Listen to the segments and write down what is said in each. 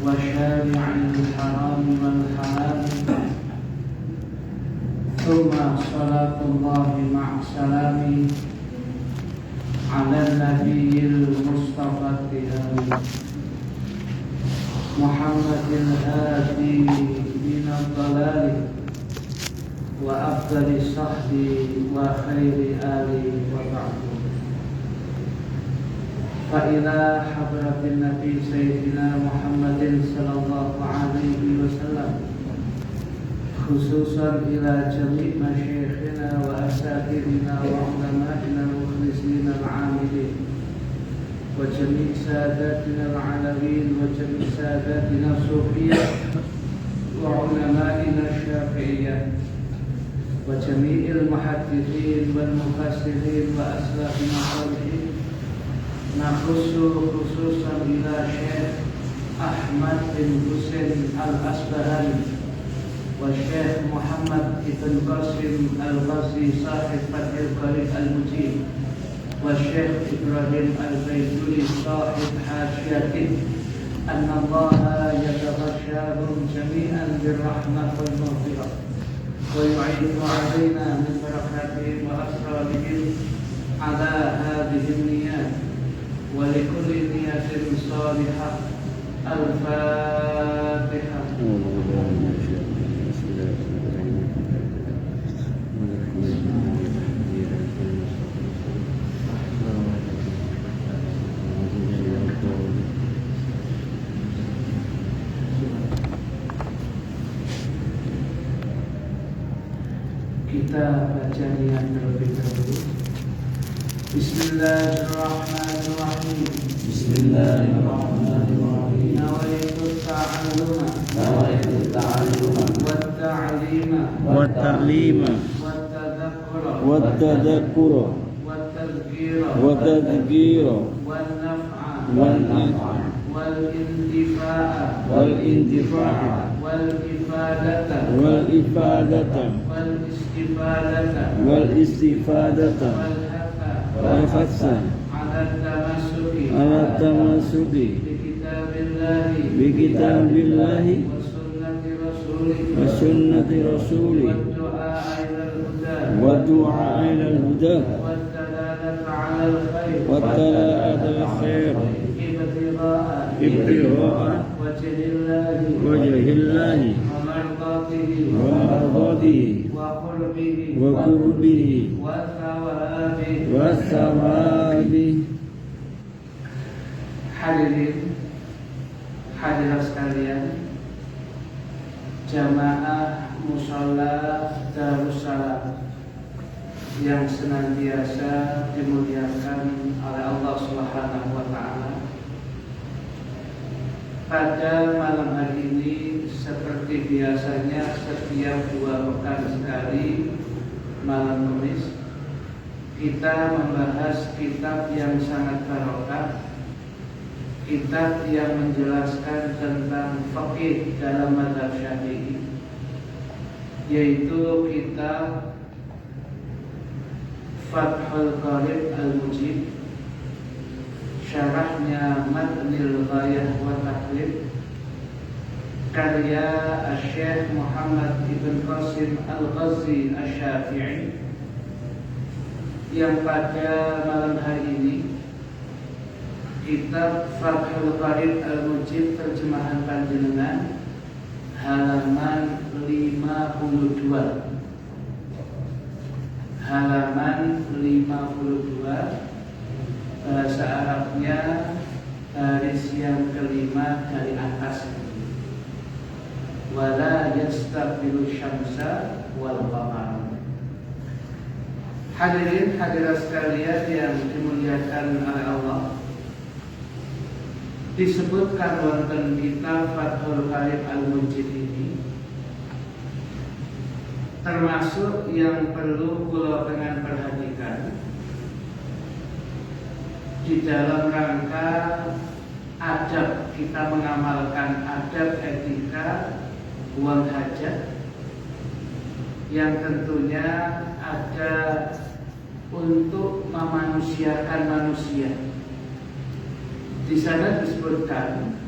وشارع الحرام والحلال ثم صلاة الله مع سلامه على النبي المصطفى التهامي محمد الهادي من الضلال وأفضل الصحب وخير آله وبعد. فإلى حضرة النبي سيدنا محمد صلى الله عليه وسلم خصوصا إلى جميع مشايخنا وأساتذتنا وعلمائنا المخلصين العاملين وجميع ساداتنا العالمين وجميع ساداتنا الصوفية وعلمائنا الشافعية وجميع المحدثين والمفسرين وأسلافنا الصالحين، نخص خصوصا إلى شيخ أحمد بن حسين الأصبهاني والشيخ محمد بن قاسم الغزي صاحب فتح القريب المجيب والشيخ إبراهيم البيتولي صاحب حاشيته أن الله يتغشاهم جميعا بالرحمة والمغفرة ويعيد علينا من بركاتهم وأسرارهم على هذه النيات ولكل نية صالحة. الفاتحة. Kita baca niat terlebih dahulu. Bismillahirrahmanirrahim. Bismillahirrahmanirrahim. Nawaitu ta'alluma wat-ta'lima wat-tadhakkura wat-tadhkira wan-naf'a wal-intifa'a wal-ifadata wal-istifadata wal-hatha ala tamassuki bi kitabillahi wa sunnati rasuli wa du'a ila al-huda wa tala'at al-khair ibtigha'a wajhillahi wa mardatihi wa qurbihi wa thawabi. Hadirin hadirat sekalian, jamaah mushola Darussalam yang senantiasa dimuliakan oleh Allah Subhanahu wa Ta'ala. Pada malam hari ini seperti biasanya setiap 2 pekan sekali malam Kamis kita membahas kitab yang sangat barokah, kitab yang menjelaskan tentang fikih dalam mazhab Syafi'i, yaitu kitab Fathul Qarib Al-Mujib, syarahnya Matnil Ghayah wa Taqrib, karya Syekh Muhammad ibn Qasim Al-Ghazi Asy-Syafi'i, yang pada malam hari ini kitab Fathul Qarib Al-Mujib terjemahan panjenengan halaman 52. Halaman 52, bahasa Arabnya baris yang kelima dari atas. Wala yastaqilu syamsa wal qamar. Hadirin hadirat sekalian yang dimuliakan oleh Allah, disebutkan wonten kitab Fathul Qarib Al-Mujib ini termasuk yang perlu kula dengan perhatikan di dalam rangka adab kita mengamalkan adab etika buang hajat yang tentunya ada untuk memanusiakan manusia. Di sana disebutkan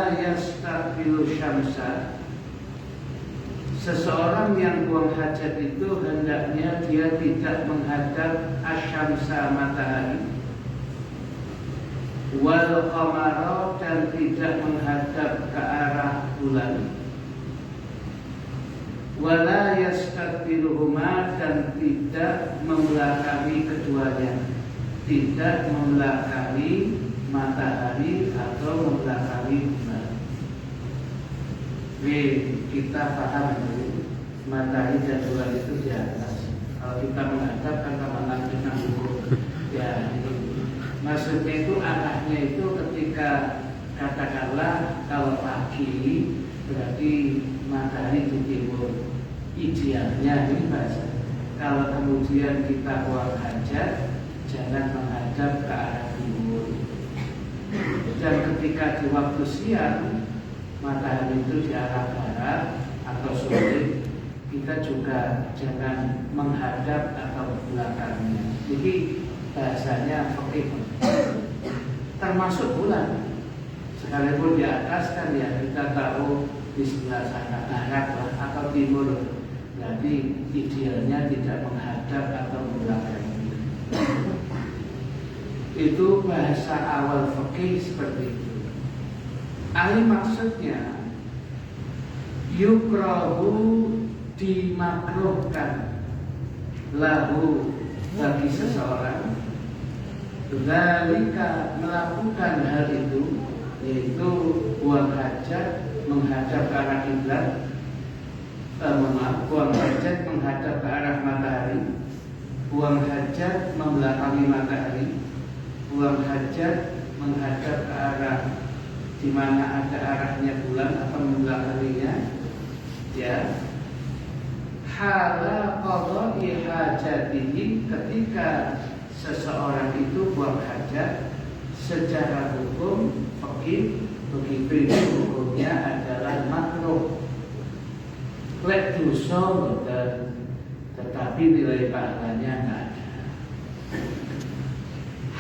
wala yastaqbilu syamsa. Seseorang yang buang hajat itu hendaknya dia tidak menghadap asyamsa matahari, wal qamara dan tidak menghadap ke arah bulan, wala yastaqbiluhuma dan tidak membelakangi keduanya, tidak membelakangi matahari atau membelakangi bulan. Kita paham matahari dan bulan itu di atas. Kalau kita menghadap kan kemana kita ya, maksudnya itu arahnya itu ketika katakanlah kalau pagi berarti matahari di timur, idealnya ini bahasa. Kalau kemudian kita buang hajat, jangan menghadap ke arah timur. Dan ketika di waktu siang matahari itu di arah barat atau sore, kita juga jangan menghadap atau belakangnya. Jadi bahasanya fikih, termasuk bulan. Sekalipun di atas kan ya kita tahu di sebelah sana barat atau timur, jadi idealnya tidak menghadap atau membelakangi. Itu bahasa awal fikih seperti itu. Ahli maksudnya yukrahu dimakruhkan lahu bagi seseorang dzalika melakukan hal itu, yaitu buang hajat menghadap ke arah kiblat, buang hajat menghadap ke arah matahari, buang hajat membelakangi matahari, buang hajat menghadap ke arah di mana ada arahnya bulan atau membelakanginya, ya. Hala qadha'i hajatihi, ketika seseorang itu buang hajat, secara hukum fikih begitu itu hukumnya adalah makruh. Lek dosa boten, tetapi nilai pahalanya enggak ada.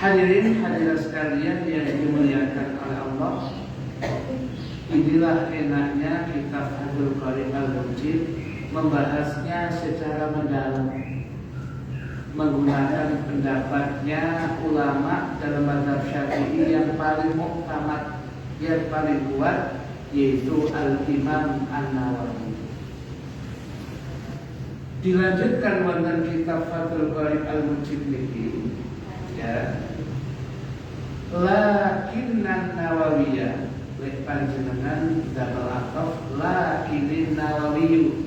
Hadirin hadirat sekalian yang dimuliakan oleh Allah, inilah enaknya kitab Fathul Qarib Al-Mujib membahasnya secara mendalam, menggunakan pendapatnya ulama dalam mazhab Syafi'i yang paling muktamad, yang paling kuat, yaitu Al-Imam An-Nawawi. Dilanjutkan wonten kitab Fathul Qarib Al-Mujib niki, ya. Lakinnan Nawawiyah, lek panjenengan damel ataf lakinin Nawawi.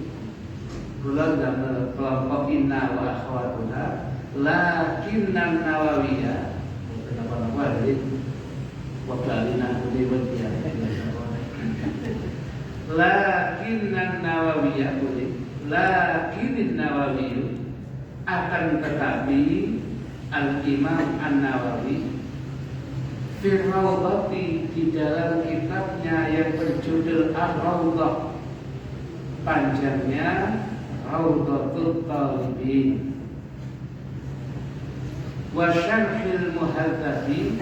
Kula damel kelompok inna wa akhwatuha, lakinnan Nawawiyah. Kenapa jadi wakalina ulewat ya. Lakinnan Nawawiyah boleh. Lakinin Nawawi akan tetapi Al-Imam An-Nawawi Firraudhati di dalam kitabnya yang berjudul Ar-Raudhah, panjangnya Raudhatul Talibin, wa Syarhil Muhadzabi,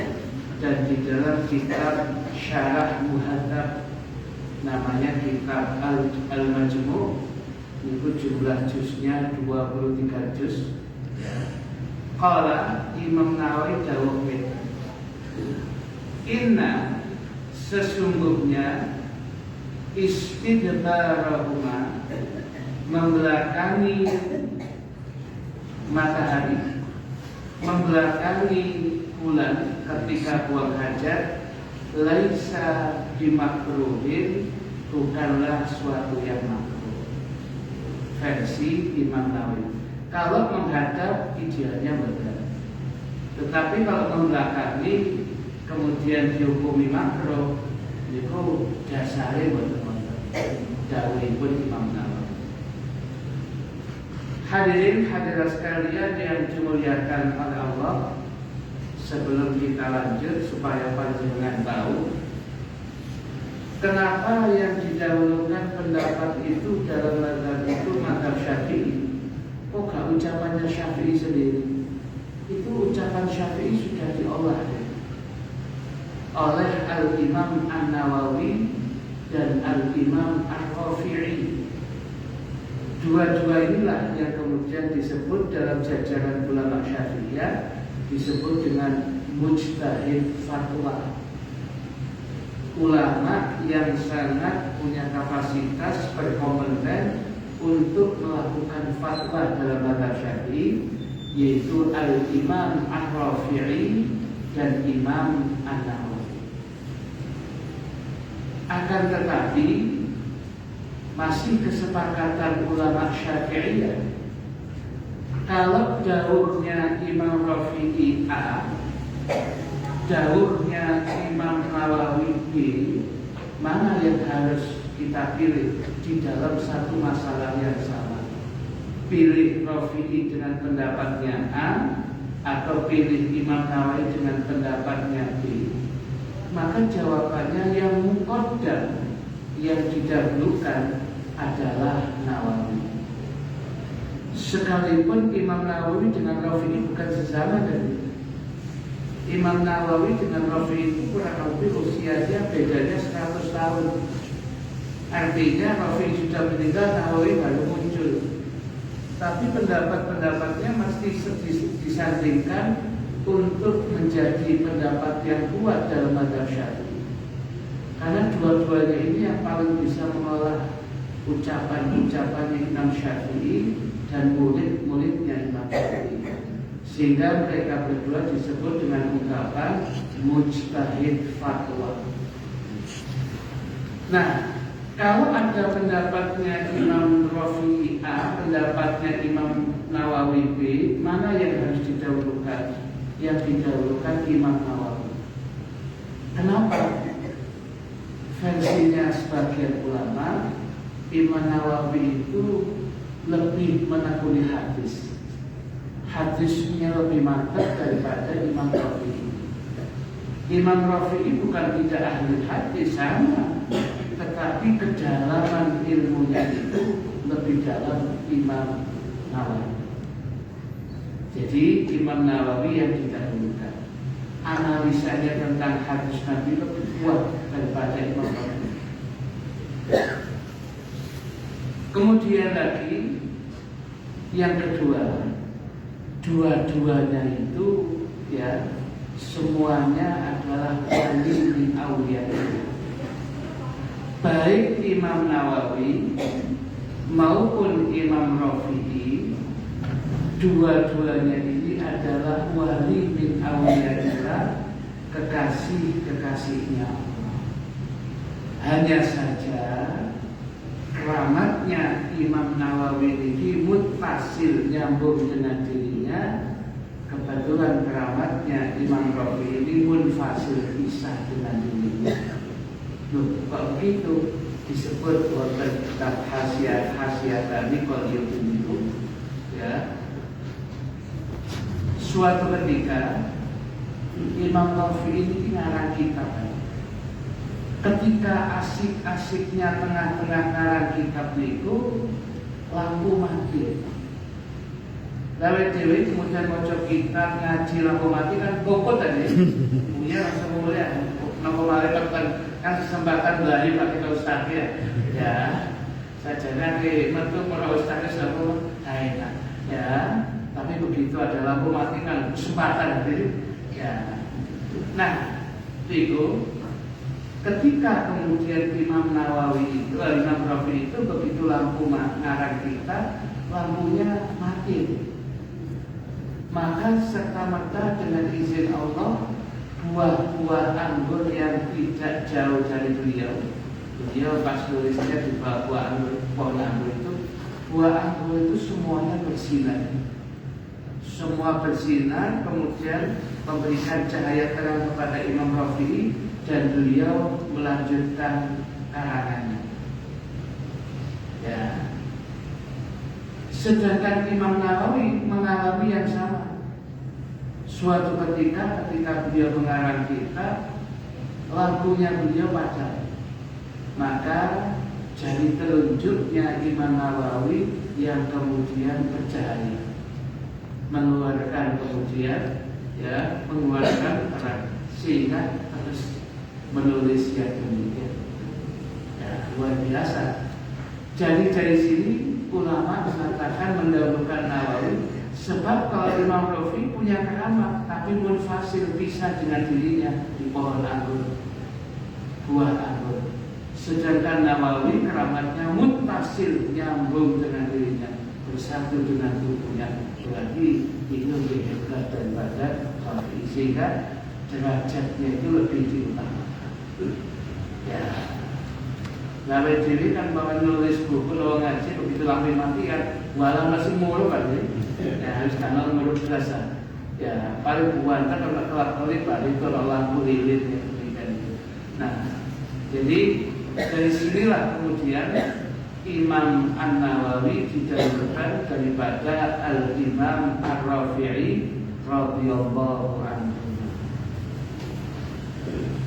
dan di dalam kitab Syarah Muhadzab, namanya kitab Al-Majmu', itu jumlah juznya 23 juz. Qala Imam Nawawi dawuh inna sesungguhnya istidbarahuma membelakangi matahari, membelakangi bulan ketika buang hajat, laisa bimakruhin, bukanlah suatu yang makruh. Versi Imam Nawawi. Kalau menghadap idealnya benar, tetapi kalau membelakangi kemudian dihukumi makruh, itu dasarnya benar-benar dawuhipun Imam Nawawi. Hadirin hadirat sekalian yang dimuliakan oleh Allah, sebelum kita lanjut supaya panjenengan tahu kenapa yang didahulukan pendapat itu dalam mazhab itu mazhab Syafi'i. Kok gak ucapannya Syafi'i sendiri? Itu ucapan Syafi'i sudah diolah oleh Al-Imam An-Nawawi dan Al-Imam Ar-Rafi'i. Dua-dua inilah yang kemudian disebut dalam jajaran ulama Syafi'iyah disebut dengan mujtahid fatwa. Ulama yang sangat punya kapasitas berkompeten untuk melakukan fatwa dalam mazhab Syafi'i, yaitu Al-Imam Ar-Rafi'i dan Imam An-Nawawi. Akan tetapi masih kesepakatan ulama Syafi'iyah, kalau dawuhnya Imam Rafi'i A, dawuhnya Imam Nawawi B, mana yang harus kita pilih di dalam satu masalah yang sama? Pilih Rafi'i dengan pendapatnya A atau pilih Imam Nawawi dengan pendapatnya B? Maka jawabannya yang muqaddam, yang didahulukan adalah Nawawi. Sekalipun Imam Nawawi dengan Rafi'i bukan sezaman dari Imam Nawawi dengan Rafi'i itu kurang lebih usianya bedanya 100 tahun. Artinya Rafi'i sudah meninggal, Nawawi baru muncul. Tapi pendapat-pendapatnya mesti disandingkan untuk menjadi pendapat yang kuat dalam mazhab Syafi'i. Karena dua-duanya ini yang paling bisa mengolah ucapan-ucapan Imam Syafi'i dan murid-muridnya Imam Syafi'i, sehingga mereka berdua disebut dengan ungkapan mujtahid fatwa. Nah, kalau ada pendapatnya Imam Rafi'i A, pendapatnya Imam Nawawi B, mana yang harus didahulukan? Yang didahulukan Imam Nawawi. Kenapa? Versinya sebagian ulama, Imam Nawawi itu lebih menekuni hadis. Hadisnya lebih mantap daripada Imam Rafi'i. Imam Rafi'i bukan tidak ahli hadis, sama, tetapi kedalaman ilmunya itu lebih dalam Imam Nawawi. Jadi Imam Nawawi yang didahulukan. Analisanya tentang hadis Nabi lebih kuat daripada Imam Rafi'i. Kemudian lagi yang kedua, dua-duanya itu ya semuanya adalah wali min awliyaillah. Baik Imam Nawawi maupun Imam Rafi'i, dua-duanya ini adalah wali min awliyaillah, kekasih-kekasihnya Allah. Hanya saja keramatnya Imam Nawawi ini muttasil, nyambung dengan dirinya. Kebetulan keramatnya Imam Rafi'i ini munfasil, pisah dengan dirinya. Loh, kok begitu? Disebut wonten kitab Hasyiatani Qadiyut itu ya. Suatu ketika Imam Rafi'i ini ngarang kitab. Ketika asik-asiknya tengah-tengah ngarang kitab itu, lampu mati. Lalu dewi kemudian mau kitab ngaji lampu mati kan bokot tadi. Punya langsung mulai lampu mati kan kesempatan belajar pakai ustaz ya. Ya, sajana ke metu para ustaz lampu enak. Ya, tapi begitu ada lampu mati kan kesempatan jadi ya. Nah, itu ketika kemudian Imam Nawawi itu, Imam Rafi'i itu begitu lampu ngarang kita, lampunya mati. Maka serta-merta dengan izin Allah, buah-buah anggur yang tidak jauh dari beliau pas tulisnya di bawah buah anggur, pohon anggur itu, buah anggur itu semuanya bersinar. Semua bersinar, kemudian memberikan cahaya terang kepada Imam Rafi'i, dan beliau melanjutkan karangannya. Ya. Sedangkan Imam Nawawi mengalami yang sama. Suatu ketika beliau mengarang kitab, lampunya beliau padam. Maka jari telunjuknya Imam Nawawi yang kemudian bercahaya, mengeluarkan terang, sehingga terus menulis yang demikian. Ya, luar biasa. Jadi dari sini ulama mengatakan mendahulukan Nawawi, sebab kalau Imam Rafi'i punya keramat tapi munfasil bisa dengan dirinya di pohon anggur, buah anggur. Sedangkan Nawawi keramatnya muttasil, nyambung dengan dirinya, bersatu dengan tubuhnya. Berarti itu lebih hebat daripada Rafi'i, sehingga derajatnya itu lebih diutamakan. Ya, Nawawi diri kan bahwa nulis buku lo ngaji begitu lampu mati kan, walau masih mulu kan ya, harus kanal menurut biasa. Ya, paling buan kan kalau kelak-kelip paling kalau lampu lilin ya, kan. Nah, jadi dari sinilah kemudian Imam An-Nawawi didahulukan daripada Al-Imam Ar-Rafi'i radhiyallahu anhu.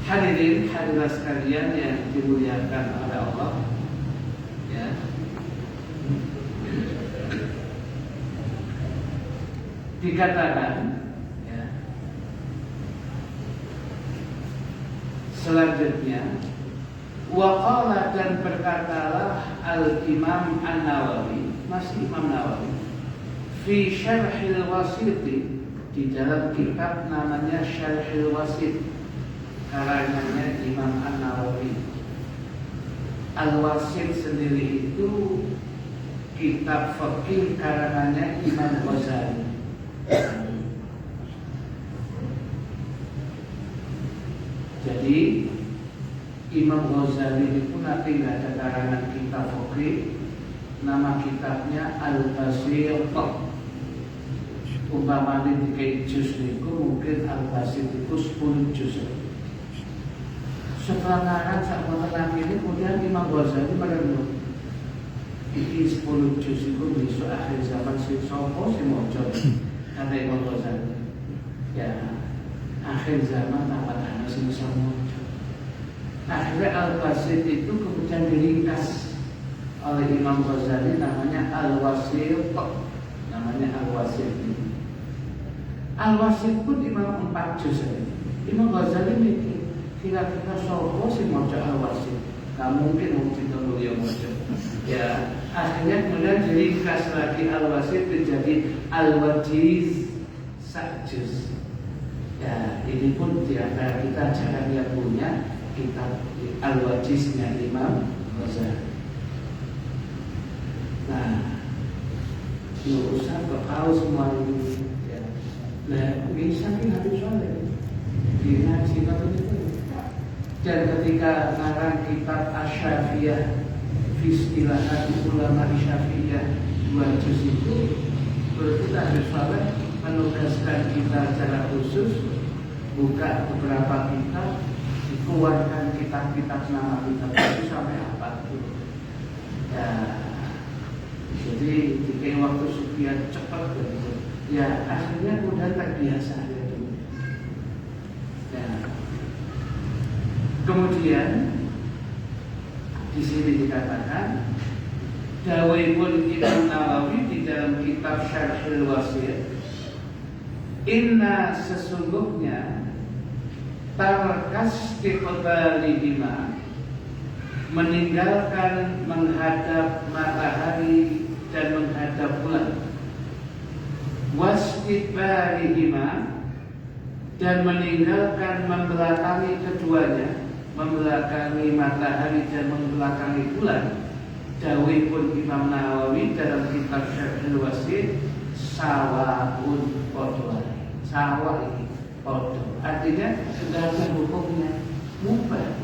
Hadirin hadirat sekalian yang dimuliakan oleh Allah, ya. Dikatakan, ya, selanjutnya, waqala dan berkatalah Al-Imam An-Nawawi, masih Imam Nawawi, fi Syarhil Wasit, di dalam kitab namanya Syarhil Wasit, karangannya Imam An-Nawawi. Al-Wasit sendiri itu kitab fikih karangannya Imam Ghazali. Jadi Imam Ghazali itu nanti nggak ada karangan kitab fikih, nama kitabnya Al-Basit. Umpamanya dikai juz itu mungkin Al-Basit itu 10 juz. Setelah ngarang sama tenang ini, kemudian Imam Ghazali merenung, ini 10 juz itu besok akhir zaman si sopo si mojo, kata Imam Ghazali. Ya, akhir zaman apa si mojo. Akhirnya Al-Basit itu kemudian diringkas oleh Imam Ghazali, namanya Al-Wasit, namanya Al-Wasit. Al-Wasit pun Imam 4 juz. Imam Ghazali mikir, kira-kira sopo si mojo Al-Wasit, gak mungkin mungkin dulu yang mojo. Ya, akhirnya kemudian diringkas lagi Al-Wasit menjadi Al-Wajiz Sa'juz. Ya, ini pun di antara kita jangan yang punya kitab Al-Wajiznya Imam Ghazali. Nah, nggak usah tahu semua ini. Ya. Nah, bisa kan habis soalnya di ngaji itu. Dan ketika ngarang kitab Asy-Syafiyah fi istilahat ulama Syafi'iyah 2 juz itu, berarti harus soalnya menugaskan kita secara khusus buka beberapa kitab, dikeluarkan kitab-kitab nama kitab itu sampai apa itu. Ya, jadi jika waktu sekian cepat begitu, ya akhirnya mudah terbiasa gitu. Ya. Kemudian di sini dikatakan dawuhipun Imam Nawawi di dalam kitab Syarhil Wasit, inna sesungguhnya tarkas iqbalihima, meninggalkan menghadap matahari dan menghadap bulan, wastikbalihima, dan meninggalkan membelakangi keduanya, membelakangi matahari dan membelakangi bulan. Dawuhipun Imam Nawawi dalam kitab Syarhil Wasit, sawaun podo. Sawa ini podo, artinya sudah ada hukumnya, mubah.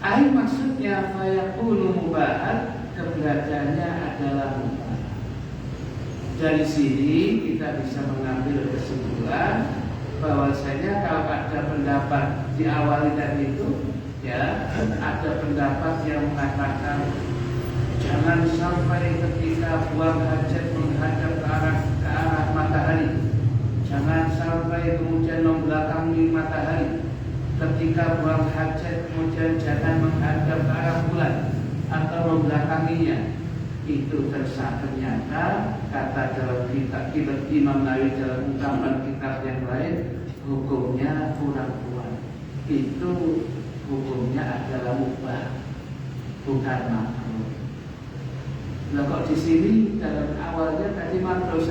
Ain maksudnya fayakunu mubahan, keberadaannya adalah mubah. Dari sini kita bisa mengambil kesimpulan bahwasanya kalau ada pendapat di awal tadi itu, ya, ada pendapat yang mengatakan jangan sampai ketika buang hajat menghadap ke arah matahari, jangan sampai kemudian membelakangi matahari. Ketika buang hajat kemudian jangan menghadap ke arah bulan atau membelakanginya. Itu ternyata kata dalam kitab Imam Nawawi dalam ungkapan kitab yang lain, hukumnya kurang kuat. Itu hukumnya adalah mubah, bukan makruh. Nah kok di sini dalam awalnya tadi makruh,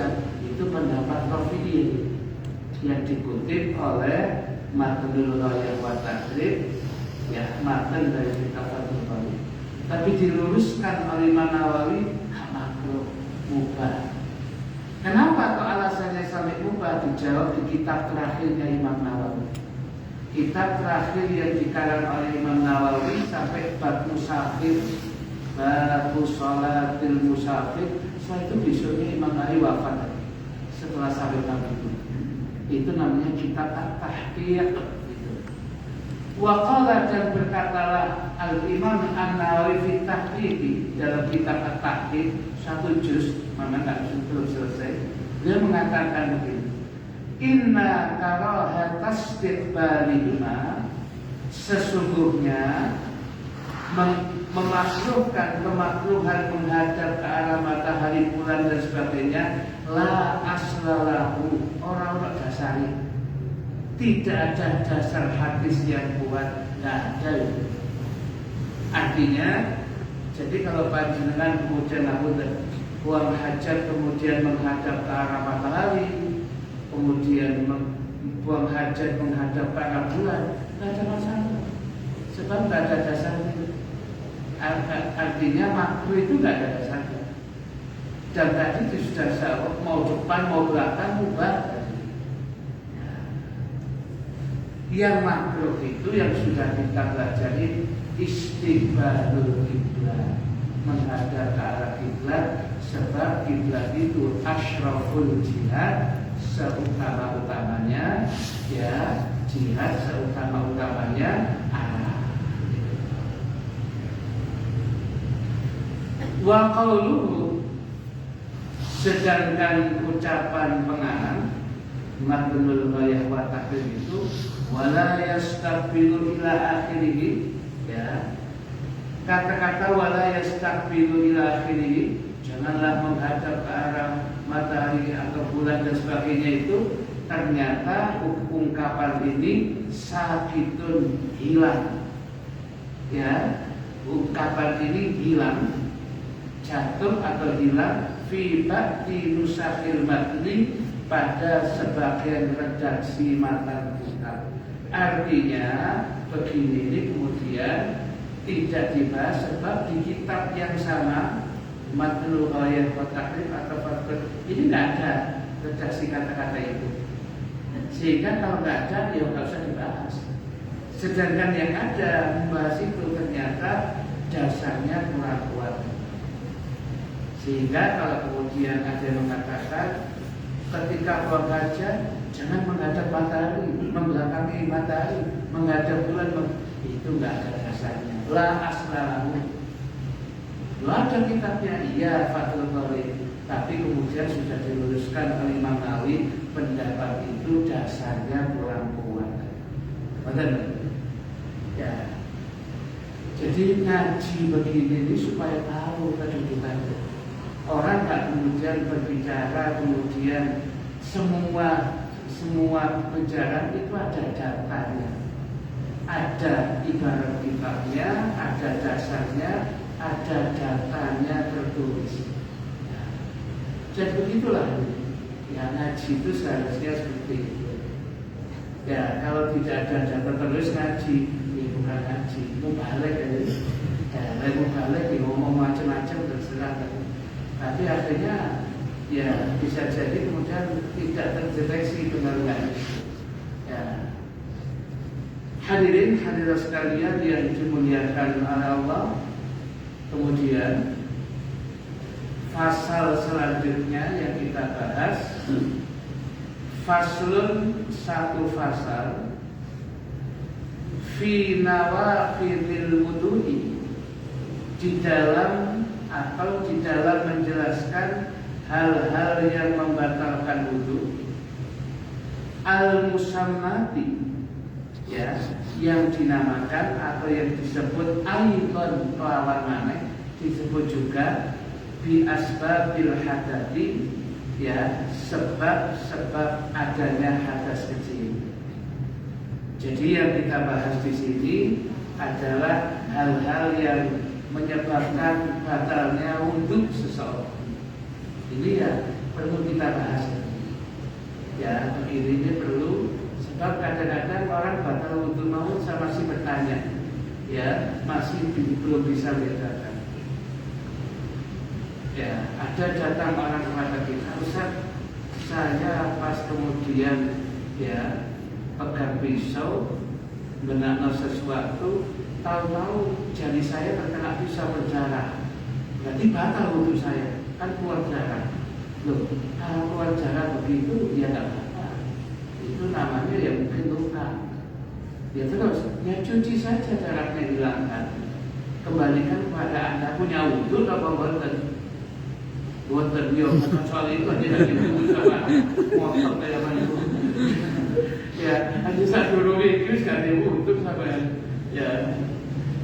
itu pendapat Rafi'i yang dikutip oleh Matnul Ghayah wa Taqrib, ya, matan dari kitab Fathul Bari. Tapi diluruskan oleh Imam Nawawi, makruh, mubah. Kenapa kok alasannya sampai mubah? Dijawab di kitab terakhirnya Imam Nawawi. Kitab terakhir yang dikarang oleh Imam Nawawi sampai bab musafir, bab sholatil musafir. Setelah itu besoknya Imam Nawawi wafat setelah sampai bab itu namanya kitab At-Tahqiq. Waqala, dan berkatalah Al-Imam An-Nawawi fi Tahqiq, dalam kitab At-Tahqiq 1 juz, mana nggak belum selesai. Dia mengatakan begini: Inna karahatas istiqbalihima, sesungguhnya memakruhkan kemakruhan menghadap ke arah matahari, bulan dan sebagainya, la aslalahu, orang dasari, tidak ada dasar hadis yang kuat, nggak ada. Artinya, jadi kalau panjenengan kemudian buang hajat kemudian menghadap ke arah matahari, kemudian buang hajat menghadap ke arah bulan, nggak ada masalah, sebab nggak ada dasarnya. Artinya makruh itu nggak ada dasarnya. Dan tadi itu sudah saya mau depan mau belakang mubah. Yang makruh itu yang sudah kita pelajari, istiqbalul kiblat, menghadap ke arah kiblat, sebab kiblat itu asyraful jihad, seutama-utamanya, ya, jihad seutama-utamanya arah. Wa qauluhu, sedangkan ucapan pengarang Matnul Ghayah wa Taqrib itu wala yastaqbilu ila akhirih, ya, kata-kata wala yastaqbilu ila akhirih, janganlah menghadap ke arah matahari atau bulan dan sebagainya, itu ternyata ungkapan ini sakitun, hilang, ya, ungkapan ini hilang, jatuh atau hilang fi ba'di nusakhil matni, pada sebagian redaksi matan kitab. Artinya begini, ini kemudian tidak dibahas sebab di kitab yang sama Matnul Ghayah wa Taqrib atau Fathul, ini tidak ada redaksi kata-kata itu, sehingga kalau tidak ada ya nggak usah dibahas. Sedangkan yang ada membahas itu ternyata dasarnya kurang kuat, sehingga kalau kemudian ada yang mengatakan ketika buang hajat jangan menghadap matahari, membelakangi matahari, menghadap bulan, itu nggak ada dasarnya. La aslalahu. Ada kitabnya, iya, Fathul Bari, tapi kemudian sudah diluruskan oleh Imam Nawawi, pendapat itu dasarnya kurang kuat. Betul? Ya. Jadi ngaji begini ini supaya tahu kedudukannya. Orang tak kemudian berbicara, kemudian semua bicara itu ada datanya, ada ibarat kitabnya, ada dasarnya, ada datanya tertulis. Jadi begitulah, ya, ngaji itu seharusnya seperti itu. Ya, kalau tidak ada data tertulis ngaji, ya bukan ngaji, mubalik ya, mubalik ngomong macam-macam terserah. Tapi akhirnya ya bisa jadi kemudian tidak terdeteksi kebenarannya. Ya. Hadirin hadirat sekalian yang dimuliakan oleh Allah, kemudian pasal selanjutnya yang kita bahas, faslun, satu pasal fi nawaqidil wudu'i, di dalam atau di dalam menjelaskan hal-hal yang membatalkan wudu, al-musammati, ya, yang dinamakan atau yang disebut aidon kelawan maneh, disebut juga bi asbabil hadati, ya, sebab-sebab adanya hadas kecil. Jadi yang kita bahas di sini adalah hal-hal yang menyebabkan batalnya wudhu seseorang. Ini ya perlu kita bahas. Ya, ini perlu, sebab kadang-kadang orang batal wudhu maut sama masih bertanya, ya masih belum bisa bedakan. Ya, ada datang orang kepada kita, Ustaz, saya pas kemudian ya pegang pisau menakno sesuatu, tahu-tahu jari saya terkena pisau berdarah. Berarti batal wudhu saya, kan keluar darah. Loh, kalau keluar darah begitu ya nggak apa-apa. Itu namanya ya mungkin luka. Ya terus, ya cuci saja darahnya, hilangkan. Kembalikan kepada Anda, punya wudhu apa boten? Boten, yo soal itu tidak diwudhu sama motor kayak apa itu. Ya, hanya saat dulu itu sekali wudhu sama ya.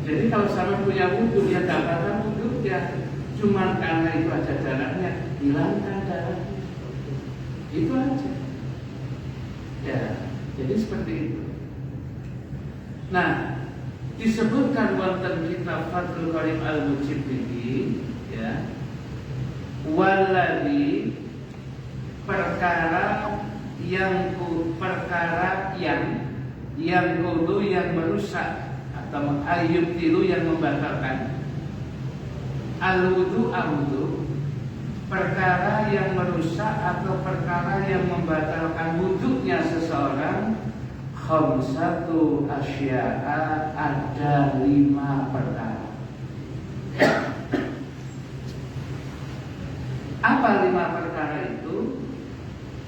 Jadi kalau sama punya wudhu, ya dapatkan wudhu ya. Cuma karena itu ada darahnya, hilangkan darahnya. Itu aja. Ya, jadi seperti itu. Nah, disebutkan wonten kitab Fathul Qorib Al-Mujibbihi, ya, waladhi perkara yang kudu yang merusak atau mengayyub tilu yang membatalkan. Al-wudu awudu, perkara yang merusak atau perkara yang membatalkan wudunya seseorang. Khamsatu asya'a, ada 5 perkara. Apa 5 perkara itu?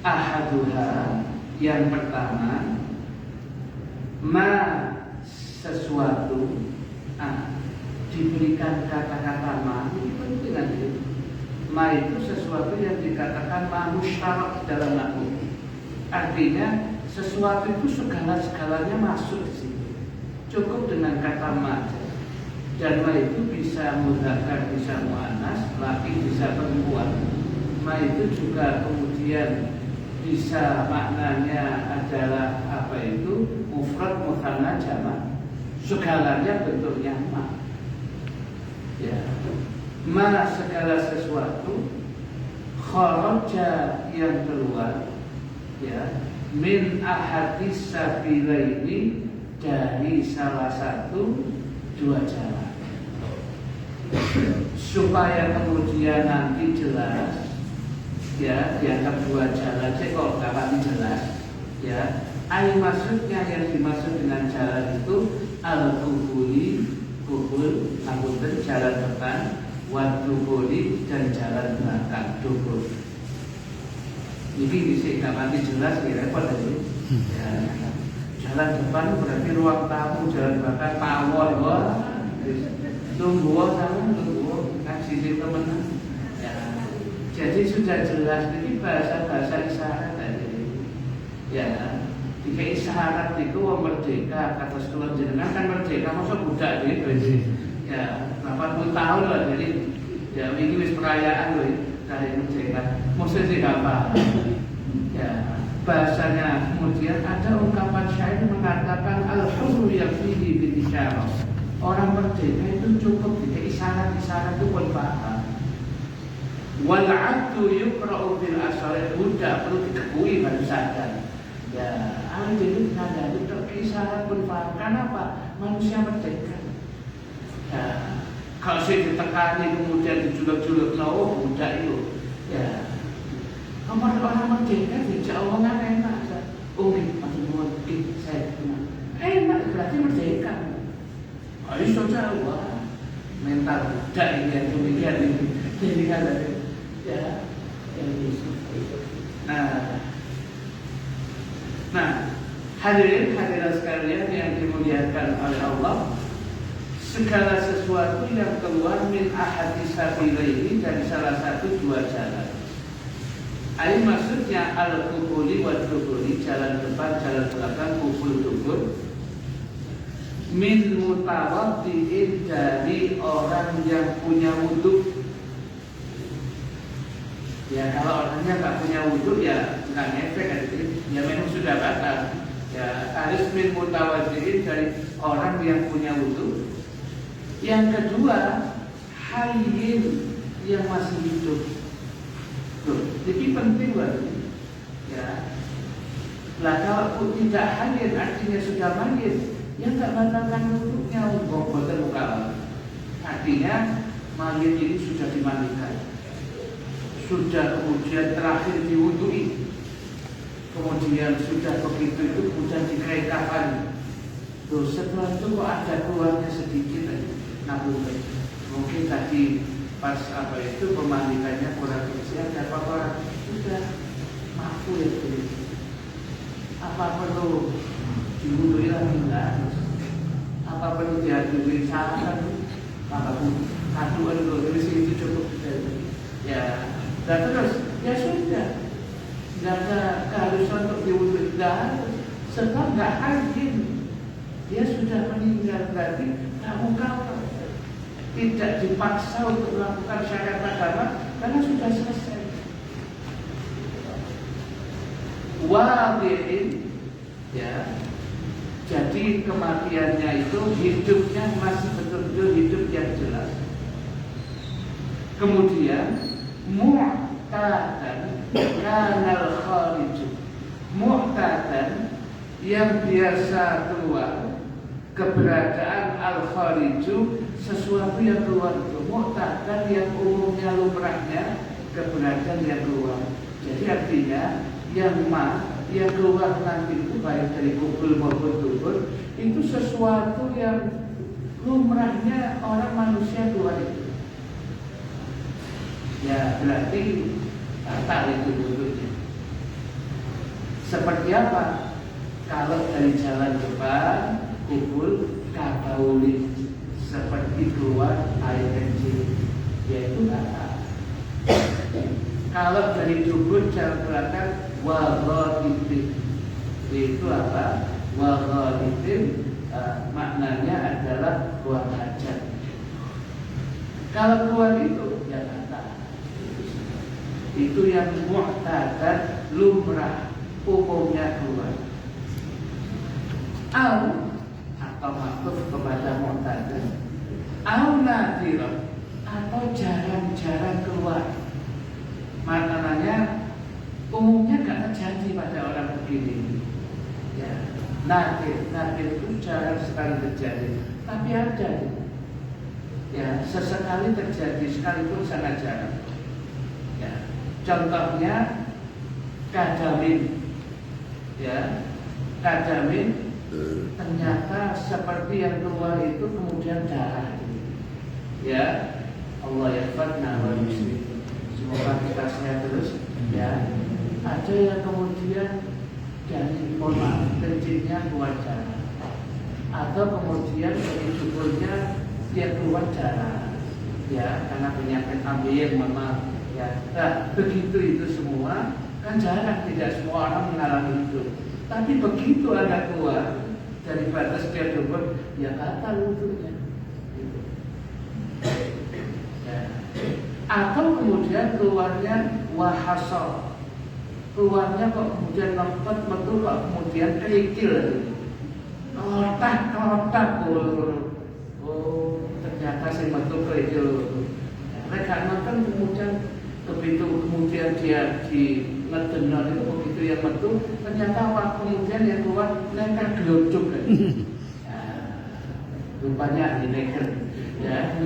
Ahaduha, yang pertama, ma sesuatu, diberikan kata-kata ma, ini penting nanti. Ma itu sesuatu yang dikatakan ma musytarak dalam nahwu. Artinya sesuatu itu segala-segalanya masuk di situ. Cukup dengan kata ma. Dan ma itu bisa mudzakkar, bisa muannas, laki bisa perempuan. Ma itu juga kemudian bisa maknanya adalah apa itu? Mufrad, mutsanna, jamak. Segalanya bentuknya ma. Ya, ma segala sesuatu, kharaja yang keluar, ya, min ahadis sabilaini, dari salah satu 2 jalan. Supaya kemudian nanti jelas, ya, dianggap 2 jalan, kok dapat jelas, ya. Maksudnya yang dimaksud dengan jalan itu al-kubuli, kubul, angkutan jalan depan, wadubuli, dan jalan belakang, dubul. Jadi bisa dapat jelas, ya repot tadi. Ya, jalan depan berarti ruang tamu, jalan belakang tawon, tunggu kasih teman. Ya, jadi sudah jelas. Ini bahasa isyarat tadi. Ya, jika isyarat itu merdeka, kata sekolah jenengan kan merdeka, masa budak gitu. Ya, 80 tahun lah, jadi ya ini wis perayaan loh dari merdeka. Maksudnya sih apa? Ya, bahasanya kemudian ada ungkapan syair mengatakan al-hurru yakfihi bil isyarah. Orang merdeka itu cukup jika isyarat-isyarat itu pun paham. Wal 'abdu yuqra'u bil asyarah, budak perlu dikebui baru sadar. Ya, jadi nada itu isyarat pun paham. Kenapa? Manusia merdeka. Ya, kalau saya ditekani kemudian dijuluk-juluk, oh budak itu. Ya, orang merdeka dijak omongan enak. Maksudnya saya enak berarti merdeka. Ayo saja, wah mental budak ini yang demikian ini. Jadi kan ya, Nah, hadirin sekalian yang dimuliakan oleh Allah, segala sesuatu yang keluar min ahadis sabilaini, dari salah satu 2 jalan. Maksudnya al-kubuli wa dubuli, jalan depan, jalan belakang, kubul dubul. Min mutawaddi'in, dari orang yang punya wudhu. Ya, kalau orangnya nggak punya wudhu ya nggak ngefek, ya memang sudah batal. Ya, harus min mutawazirin, dari orang yang punya wudu. Yang kedua, hayyin, yang masih hidup. Loh, jadi penting banget. Ya. Lah kalau tidak hayyin artinya sudah mayit, ya nggak batalkan wudunya, boten muka. Artinya mayit ini sudah dimandikan, sudah kemudian terakhir diwudui, kemudian sudah begitu itu kemudian dikain kafan. Tuh setelah itu kok ada keluarnya sedikit aja, nabung. Mungkin tadi pas apa itu pemandikannya kurang bersih, ada apa-apa sudah mampu ya itu. Apa perlu diwudui lagi enggak? Apa perlu diadui saran? Apa pun aduan itu itu cukup ya. Dan terus ya sudah, nggak ada keharusan untuk diwudui, nggak harus. Sebab nggak hayyin, dia sudah meninggal, berarti kamu tidak dipaksa untuk melakukan syariat agama karena sudah selesai. Wadihin, ya. Jadi kematiannya itu hidupnya masih betul-betul hidup yang jelas. Kemudian mu'tadan kanal khariju, mu'tadan yang biasa keluar, keberadaan al-khariju sesuatu yang keluar itu, mu'tadan yang umumnya lumrahnya, keberadaan yang keluar. Jadi artinya yang keluar nanti itu baik dari kubur maupun dubur itu sesuatu yang lumrahnya orang manusia keluar itu. Ya berarti batal itu duduknya. Seperti apa? Kalau dari jalan depan kubur kabauli, seperti keluar air kencing, yaitu batal. Kalau dari dubur jalan belakang waghaditin, itu apa? Waghaditin maknanya adalah buang hajat. Kalau keluar itu ya batal. Itu yang mu'tadan, lumrah, umumnya keluar. Atau maktub kepada mu'tadan, nadirah, atau jarang-jarang keluar. Maknanya umumnya gak terjadi pada orang begini. Ya, nadir itu jarang sekali terjadi, tapi ada. Ya, sesekali terjadi, sekalipun sangat jarang. Ya, contohnya kadamin. Ya, kadamin ternyata seperti yang keluar itu kemudian darah. Ya, Allah yahfadna wa yusri. Semoga kita sehat terus. Ya, ada yang kemudian dari kencingnya keluar darah, atau kemudian dari tubuhnya dia keluar darah. Ya, karena penyakit ambil mama. Ya, nah, begitu itu semua kan jarang, tidak semua orang mengalami itu. Tapi begitu ada keluar dari batas dia tubuh, ya batal wudunya. Ya. Atau kemudian keluarnya wahasol, keluarnya kok kemudian lempet betul, kok kemudian kerikil, otak, ternyata si betul kerikil. Mereka nonton kemudian begitu kemudian dia di ngedenor itu begitu yang betul, ternyata waktu kemudian yang keluar neker gelocok kan. Ya, rupanya di neker. Ya,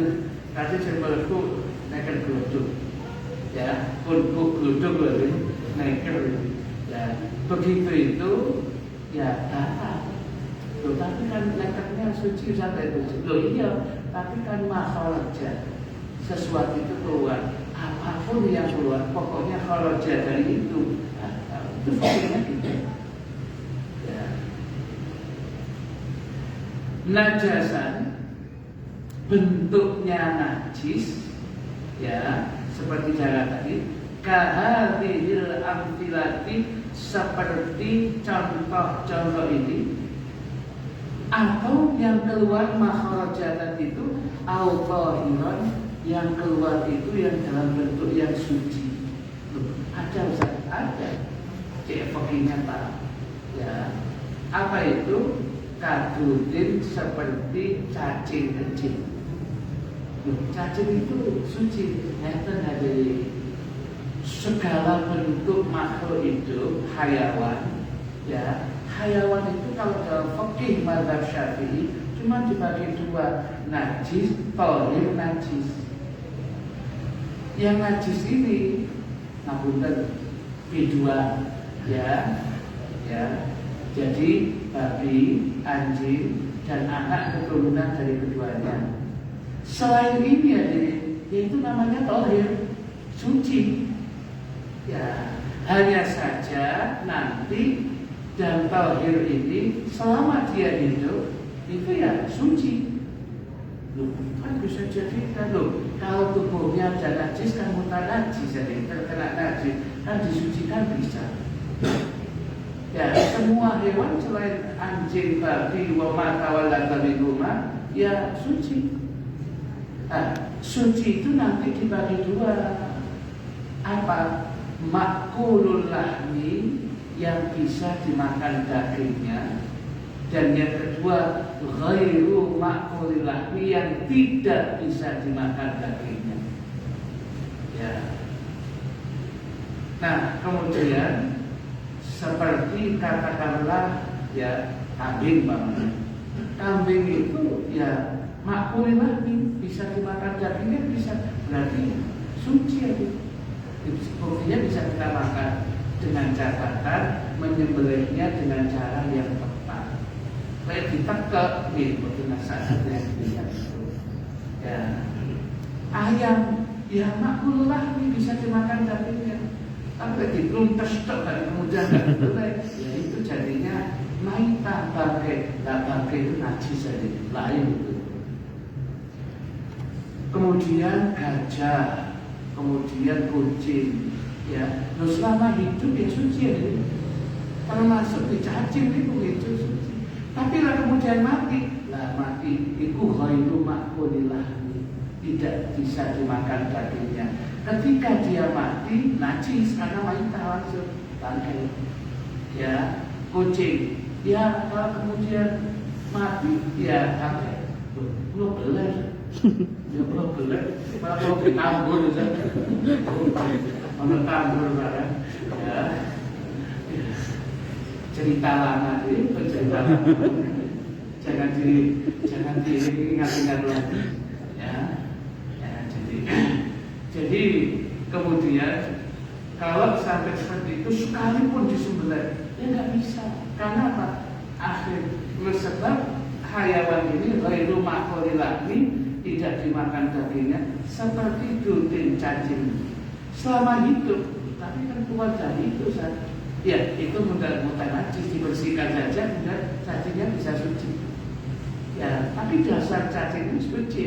kasih sembelku neker gelocok. Ya, pun gelocok lagi neker. Ya, begitu itu ya batal. Loh, tapi kan nekernya suci sampai itu. Loh iya, tapi kan makhluknya sesuatu itu keluar, apapun yang keluar, pokoknya kalau dari itu, itu fakirnya gitu. Ya. Najasan bentuknya najis, ya seperti cara tadi, kahadhil amthilati, seperti contoh-contoh ini, atau yang keluar makhrajat itu al-tahiran, yang keluar itu yang dalam bentuk yang suci. Loh, ada Ustaz? Ada. Cek fakirnya tak. Ya. Apa itu? Kadudin seperti cacing kecil. Cacing itu suci. Enten dari segala bentuk makhluk hidup, hayawan. Ya, hayawan itu kalau dalam fikih mazhab Syafi'i cuma dibagi dua, najis, thayyib, najis. Yang najis ini, ngapunten, biduan, ya. Jadi babi, anjing, dan anak keturunan dari keduanya. Selain ini yaitu namanya thayyib, suci. Ya, hanya saja nanti dan thayyib ini selama dia hidup itu ya suci. Loh, kan bisa jadi kan kalau tubuhnya ada najis kan mutar najis, jadi terkena najis kan disucikan bisa. Ya, semua hewan selain anjing, babi, wama tawalla minhuma ya suci. Nah, suci itu nanti dibagi dua. Apa? Makulul lahmi yang bisa dimakan dagingnya, dan yang kedua ghairu makulil lahmi yang tidak bisa dimakan dagingnya. Ya. Nah, kemudian seperti katakanlah ya kambing bang. Kambing itu ya makulil lahmi, bisa dimakan dagingnya, bisa, berarti suci ya. Buktinya bisa kita makan dengan catatan menyembelihnya dengan cara yang tepat. Kayak ditekek nih, seperti nasabnya itu. Ya, ayam ya makullah nih bisa dimakan dagingnya. Tapi belum terstok dan kemudian ya itu jadinya maita bangkai. Bangkai itu najis saja, lain itu. Kemudian gajah, kemudian kucing, ya, selama hidup ya suci ya, termasuk di cacing itu suci. Tapi lah kemudian mati, itu ghairu makulillah, tidak bisa dimakan dagingnya. Ketika dia mati, najis karena maita langsung bangkai. Ya, kucing, ya kalau kemudian mati, ya bangkai. Belum beler. Ya belum beler, kalau ditambur saja, menambur barang, ya. Cerita lama ini, cerita lama, jangan diingat-ingat lagi, ya. Jadi kemudian kalau sampai seperti itu sekalipun disembelih, ya nggak bisa, karena apa? Akhir sebab hayawan ini ghairu makulil lahmi, tidak dimakan dagingnya, seperti dudin cacing selama hidup, tapi kan keluar dari itu saja. Ya, itu mudah najis, dibersihkan saja, kemudian cacingnya bisa suci. Ya, tapi dasar cacing itu suci.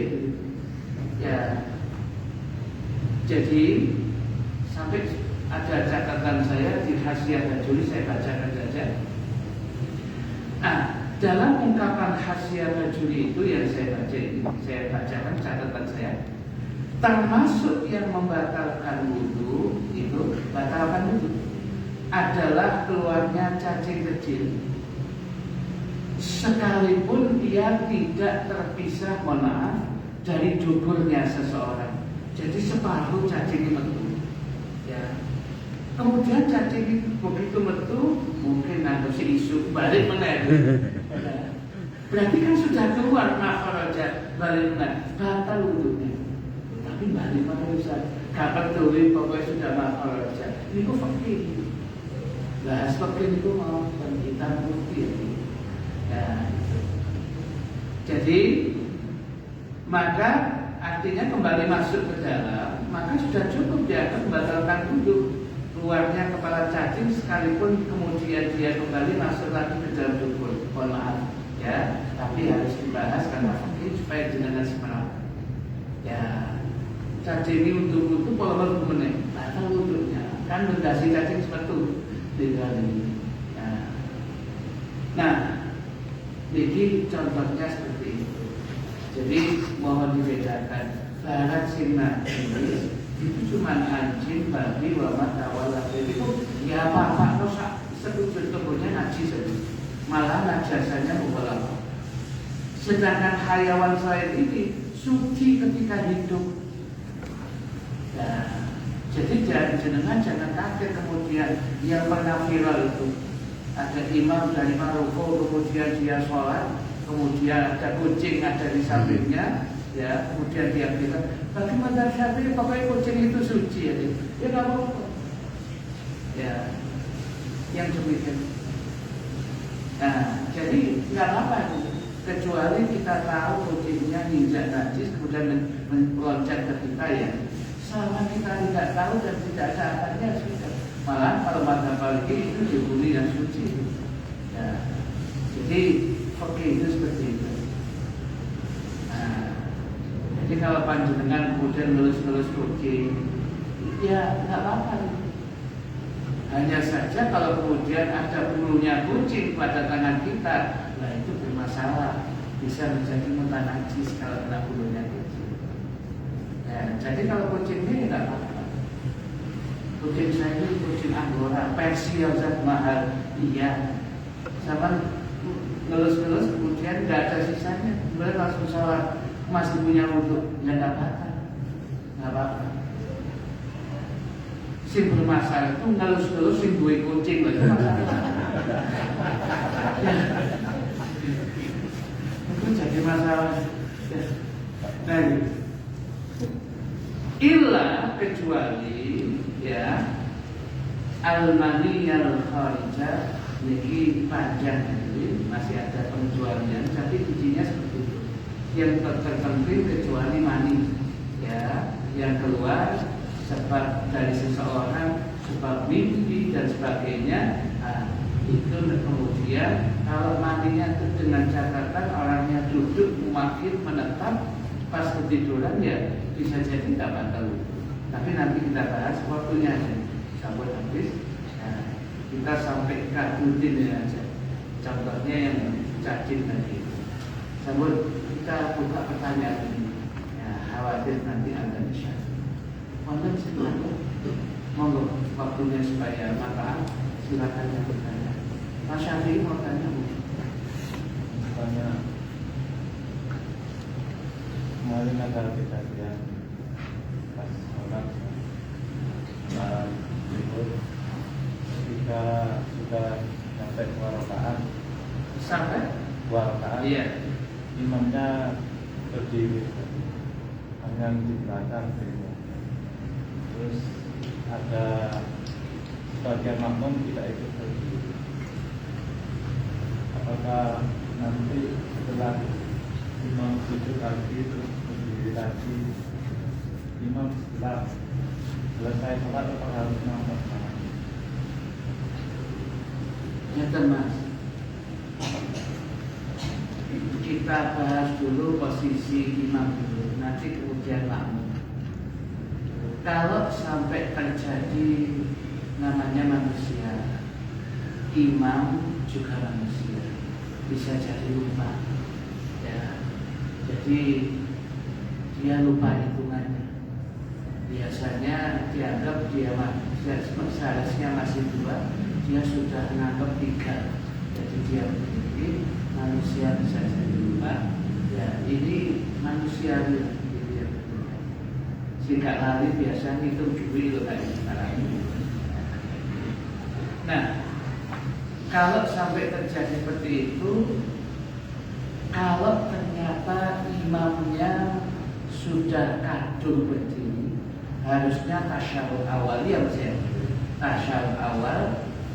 Ya, jadi sampai ada catatan saya di Hasyiah Bajuri, saya bacakan saja. Nah, dalam ungkapan Hasyiah Bajuri itu yang saya bacakan catatan saya, termasuk yang membatalkan wudu itu, batalkan wudu adalah keluarnya cacing kecil, sekalipun dia tidak terpisah, mohon maaf, dari duburnya seseorang. Jadi separuh cacing metu, ya. Kemudian cacing begitu metu, mungkin nanti si isu balik meneh. Berarti kan sudah keluar makhrajat, balik meneh, batal wudunya. Tapi balik meneh Ustaz, kapan tulis pokoknya sudah makhrajat. Ini kok fakir. Lah fakir itu mau kita bukti ya. Jadi maka artinya kembali masuk ke dalam, maka sudah cukup dia akan membatalkan wudu. Keluarnya kepala cacing sekalipun kemudian dia kembali masuk lagi ke dalam dubur, mohon maaf ya, tapi harus dibahas karena mungkin supaya jenengan semangat ya. Cacing ini untuk pola meneh, batal wudhunya kan mendasi cacing seperti itu ya. Nah, ini contohnya seperti itu. Jadi mohon dibedakan, barat sinna itu cuma anjing, babi, wama tawalla itu ya apa-apa, terus seluruh tubuhnya najis saja. malah najasanya mughalladhah. Sedangkan hayawan selain ini suci ketika hidup. Nah, jadi jangan kaget kemudian yang pernah viral itu ada imam dari Maroko, kemudian dia sholat, kemudian ada kucing ada di sampingnya, ya, kemudian dia bilang, bagi mazhab Syafi'i pokoknya kucing itu suci, ya nggak apa-apa, ya, yang demikian. Nah, jadi nggak apa kecuali kita tahu kucingnya injak najis kemudian meloncat ke kita, ya. Selama kita tidak tahu dan tidak ada akarnya sudah. Malah kalau mazhab Maliki itu dihukumi yang suci. Ya. Jadi oke itu seperti itu. Nah, jadi kalau panjenengan kemudian ngelus-ngelus kucing, ya nggak apa-apa. Hanya saja kalau kemudian ada bulunya kucing pada tangan kita, nah itu bermasalah, bisa menjadi mutan najis kalau kena bulunya kucing. Ya, jadi kalau kucing ini tidak apa-apa. Kucing saya ini kucing Anggora, Persia sangat mahal, iya. Sama ngelus-ngelus kemudian tidak ada sisanya, kemudian langsung sholat, masih punya wudhu, ya nggak apa-apa, nggak apa-apa. Sing bermasalah itu ngelus-ngelus sing duwe kucing, itu masalah. Ya. Itu jadi masalah. Ya. Nah, illa kecuali ya al-mani al-kharijah niki panjang ini masih ada pengecualian, tapi intinya seperti itu. Yang terpenting kecuali mani ya yang keluar sebab dari seseorang, sebab mimpi dan sebagainya. Nah, itu kemudian kalau maninya itu dengan catatan orangnya duduk makin menetap pas ketiduran, ya bisa jadi tidak batal. Tapi nanti kita bahas waktunya aja sampai habis. Nah, kita sampai kadutin aja. Contohnya yang cacing tadi. Sambil kita buka pertanyaan ini. Ya, khawatir nanti Anda bisa. Mohon silakan. Monggo waktunya supaya maka silakan yang bertanya. Mas Syafi'i mau tanya mungkin. Tanya. Kemarin ada kejadian pas sholat berikut ketika sudah sampai 2 rakaat Sampai 2 rakaat, iya. Imamnya berdiri tangan di belakang gitu. Terus ada sebagian makmum tidak ikut berdiri. Apakah nanti setelah imam sujud lagi terus berdiri lagi, imam setelah selesai sholat atau harus nongol? Ya Mas, kita bahas dulu posisi imam dulu, nanti kemudian makmum. Kalau sampai terjadi namanya manusia, imam juga manusia, bisa jadi lupa. Ya, jadi dia lupa hitungannya. Biasanya dianggap dia seharusnya masih 2, dia sudah menganggap 3. Jadi dia berdiri, manusia bisa jadi lupa. Ya, ini manusia gitu ya. Sehingga lari biasanya itu duit loh kayak sekarang ini. Nah, kalau sampai terjadi seperti itu, kalau ternyata imamnya sudah kadung berdiri, harusnya tasyahud awal, ya Mas ya. Tasyahud awal,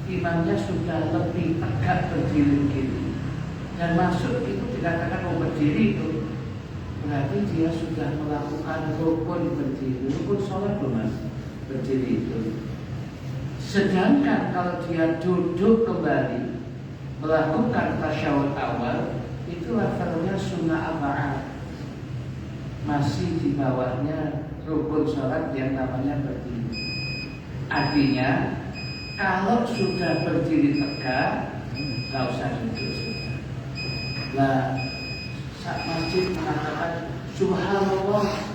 imamnya sudah lebih tegak berdiri begini. Dan masuk itu dikatakan mau berdiri itu, berarti dia sudah melakukan rukun berdiri, rukun sholat loh Mas, berdiri itu. Sedangkan kalau dia duduk kembali melakukan tasyahud awal, itu levelnya sunnah arba'ah, masih di bawahnya rukun sholat yang namanya berdiri. Artinya kalau sudah berdiri tegak, nggak usah duduk sudah. Nah, saat masjid mengatakan subhanallah,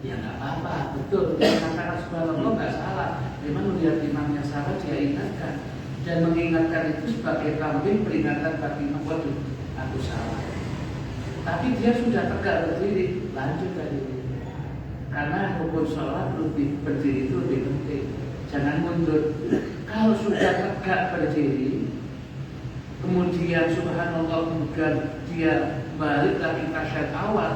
ya nggak apa-apa, betul. Dia mengatakan subhanallah nggak salah. Memang melihat imamnya salah, dia ingatkan. dan mengingatkan itu sebagai kambing peringatan bagi imam. Waduh, aku salah. Tapi dia sudah tegak berdiri, lanjut tadi. Karena rukun sholat lebih berdiri itu lebih penting. Jangan mundur. Kalau sudah tegak berdiri, kemudian subhanallah, kemudian dia balik lagi tasyahud awal,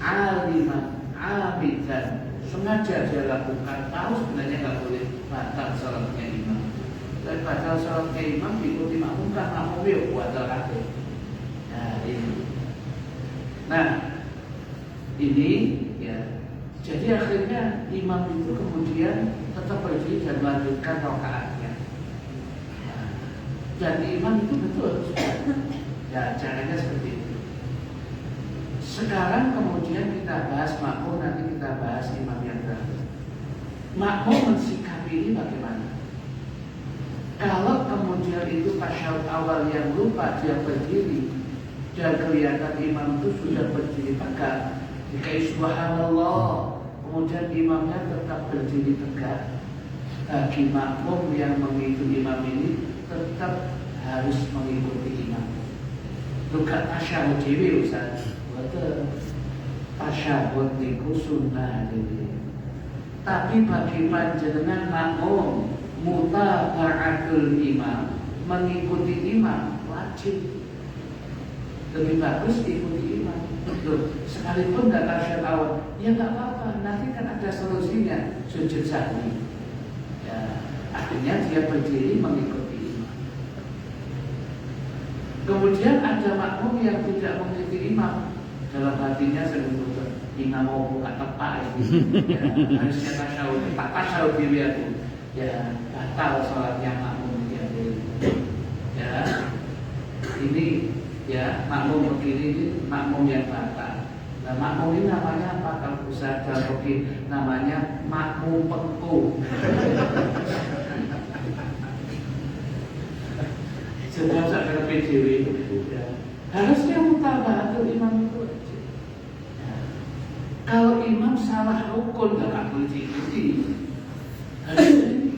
aliman, abidan, sengaja dia lakukan, tahu sebenarnya nggak boleh, batal sholatnya imam. Dan batal sholatnya imam diikuti makmum, kan makmum yuk batal kabeh. Nah ini ya, jadi akhirnya imam itu kemudian tetap berdiri dan melanjutkan rakaatnya. Dan imam itu betul ya, caranya seperti itu. Sekarang kemudian kita bahas makmum, nanti kita bahas imam yang terakhir. Makmum mensikapi ini bagaimana? Kalau kemudian itu tasyahud awal yang lupa dia berdiri dan kelihatan imam itu sudah berdiri tegak, jika subhanallah, kemudian imamnya tetap berdiri tegak, bagi makmum yang mengikuti imam ini tetap harus mengikuti imam. Bukan tasyahud dewi Ustaz, betul. Tasyahud niku sunnah dewi. Tapi bagi panjenengan makmum mutaba'atul imam, mengikuti imam wajib. Lebih bagus ikuti imam. Loh, sekalipun nggak tasyahud awal, ya nggak apa-apa. Nanti kan ada solusinya, sujud sahwi. Ya, akhirnya dia berdiri mengikuti imam. Kemudian ada makmum yang tidak mengikuti imam, dalam hatinya sebetulnya imam mau buka tepak ini. Ya, harusnya tasyahud, tak tasyahud diri aku. Ya, batal sholatnya makmum dia. Ya, ini. Ya, makmum begini ini makmum yang batal. Nah, makmum ini namanya apa? Kalau Ustaz Darboki namanya makmum pengku. Sudah saya PJW ya. Harusnya mutabatul imam itu. Ya. Kalau imam salah rukun nggak boleh diikuti. Harusnya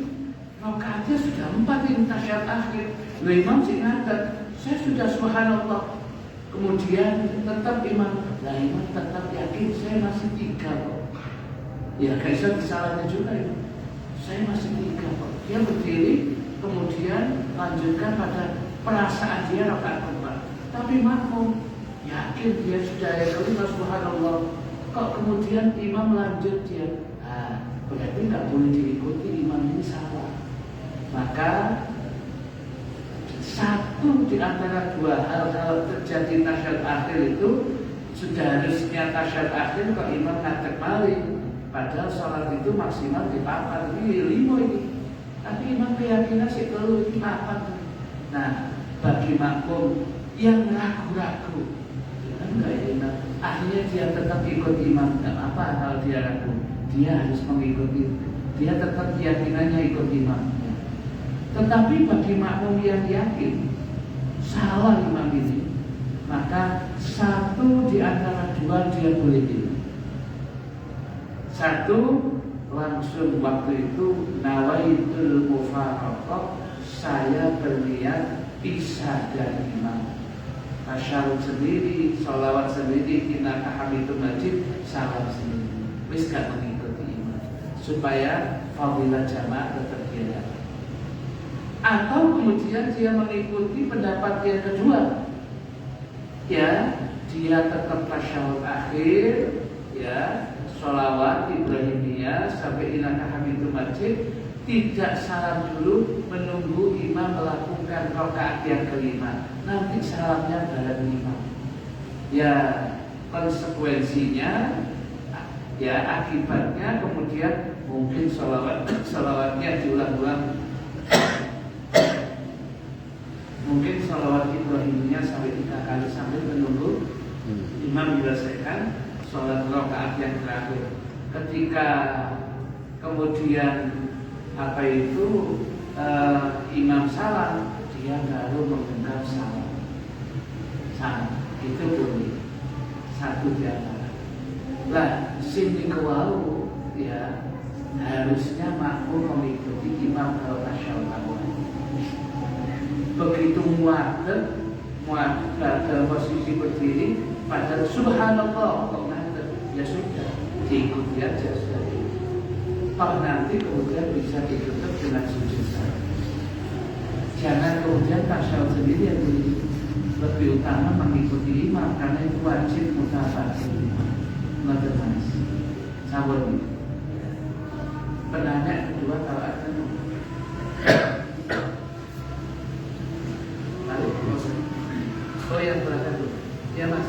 rakaatnya sudah 4 ini tasyahud akhir. Lalu imam sih ngadat. Saya sudah subhanallah, kemudian tetap imam, nah imam tetap yakin saya masih 3 kok. Ya kaisar kesalahannya juga itu. Saya masih 3 kok. Dia berdiri, kemudian lanjutkan pada perasaan dia rakaat keempat. Tapi makmum yakin dia sudah yakin subhanallah. Kok kemudian imam lanjut dia? Nah, berarti nggak boleh diikuti, imam ini salah. Maka satu di antara 2 hal kalau terjadi tasyahud akhir itu sudah harusnya tasyahud akhir kok imam ngadeg malih, padahal sholat itu maksimal di 4 ini 5 ini, tapi imam keyakinan sih kalau ini 4. Nah, bagi makmum yang ragu-ragu, akhirnya dia tetap ikut imam, tidak apa kalau dia ragu, dia harus mengikuti, dia tetap keyakinannya ikut imam. Tetapi bagi makmum yang yakin salah imam ini, maka satu di antara 2 dia boleh pilih. Satu, langsung waktu itu nawaitul mufaraqah, saya berniat pisah dari imam. Tasyahud sendiri, sholawat sendiri, innaka hamidum majid, salam sendiri. Wis gak mengikuti imam supaya fadilah jamaah tetap dia. Atau kemudian dia mengikuti pendapat yang kedua, ya dia tetap tasyahud akhir, ya sholawat Ibrahimiyah sampai innaka hamidum majid, tidak salam dulu menunggu imam melakukan rakaat yang kelima, nanti salamnya bareng imam. Ya konsekuensinya, ya akibatnya kemudian mungkin sholawatnya diulang-ulang. Mungkin sholawat Ibrahimiyah sampai 3 kali sambil menunggu imam menyelesaikan sholat rakaat yang terakhir. Ketika kemudian imam salam, dia baru menggenggam salam. Itu boleh. Satu di antara. Lah sini kewau, ya harusnya makmum mengikuti imam kalau tasyahud. Begitu muadz dalam posisi berdiri, pada subhanallah kok ngadeg, ya sudah diikuti aja sudah. Pak nanti kemudian bisa ditutup dengan sujud saja. Jangan kemudian tasyahud sendiri yang lebih utama mengikuti imam karena itu wajib mutaba'ah imam. Ngoten Mas. Sampun. Penanya kedua kalau ada oh yang belakang dulu. Ya Mas.